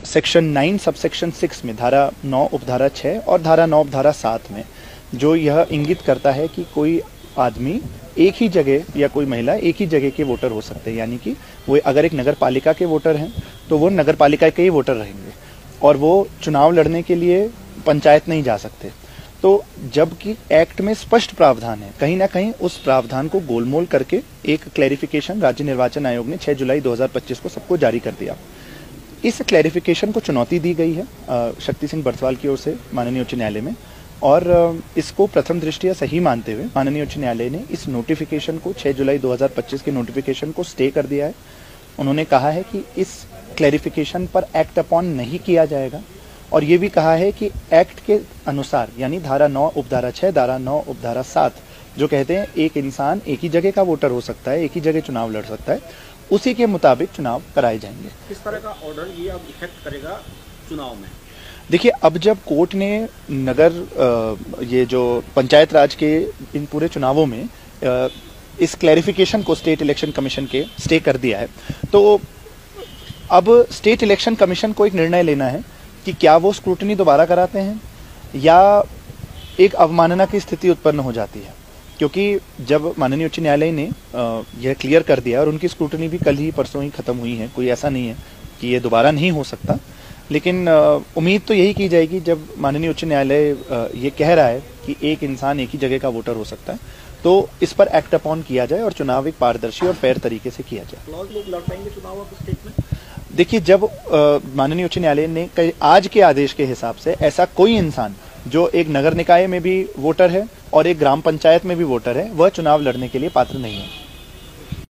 Section 9 subsection 6 में धारा 9 उपधारा 6 और धारा 9 उपधारा 7 में जो यह इंगित करता है कि कोई आदमी एक ही जगह या कोई महिला एक ही जगह के वोटर हो सकते हैं, यानी कि वो अगर एक नगर पालिका के वोटर हैं तो वो नगर पालिका के ही वोटर रहेंगे और वो चुनाव लड़ने के लिए पंचायत नहीं जा सकते। तो जबकि एक्ट में स्पष्ट प्रावधान है, कहीं ना कहीं उस प्रावधान को गोलमोल करके एक क्लैरिफिकेशन राज्य निर्वाचन आयोग ने 6 जुलाई 2025 को सबको जारी कर दिया। इस क्लैरिफिकेशन को चुनौती दी गई है शक्ति सिंह बरसवाल की ओर से माननीय उच्च न्यायालय में, और इसको प्रथम दृष्टया सही मानते हुए माननीय उच्च न्यायालय ने इस नोटिफिकेशन को 6 जुलाई 2025 के नोटिफिकेशन को स्टे कर दिया है। उन्होंने कहा है कि इस क्लैरिफिकेशन पर एक्ट अपॉन नहीं किया जाएगा और ये भी कहा है कि एक्ट के अनुसार यानी धारा 9 उपधारा 6 धारा 9 उपधारा 7 जो कहते हैं एक इंसान एक ही जगह का वोटर हो सकता है, एक ही जगह चुनाव लड़ सकता है, उसी के मुताबिक चुनाव कराए जाएंगे। किस तरह का ऑर्डर ये अब इफेक्ट करेगा चुनाव में? देखिए, अब जब कोर्ट ने नगर ये जो पंचायत राज के इन पूरे चुनावों में इस क्लैरिफिकेशन को स्टेट इलेक्शन कमीशन के स्टे कर दिया है, तो अब स्टेट इलेक्शन कमीशन को एक निर्णय लेना है कि क्या वो स्क्रूटनी दोबारा कराते हैं या एक अवमानना की स्थिति उत्पन्न हो जाती है। क्योंकि जब माननीय उच्च न्यायालय ने यह क्लियर कर दिया और उनकी स्क्रूटनी भी कल ही परसों ही खत्म हुई है, कोई ऐसा नहीं है कि ये दोबारा नहीं हो सकता, लेकिन उम्मीद तो यही की जाएगी जब माननीय उच्च न्यायालय ये कह रहा है कि एक इंसान एक ही जगह का वोटर हो सकता है, तो इस पर एक्ट अपॉन किया जाए और चुनाव एक पारदर्शी और फेयर तरीके से किया जाए। लोग लड़ पाएंगे चुनाव अब स्टेट में? देखिए, जब माननीय उच्च न्यायालय ने आज के आदेश के हिसाब से ऐसा कोई इंसान जो एक नगर निकाय में भी वोटर है और एक ग्राम पंचायत में भी वोटर है, वह चुनाव लड़ने के लिए पात्र नहीं है।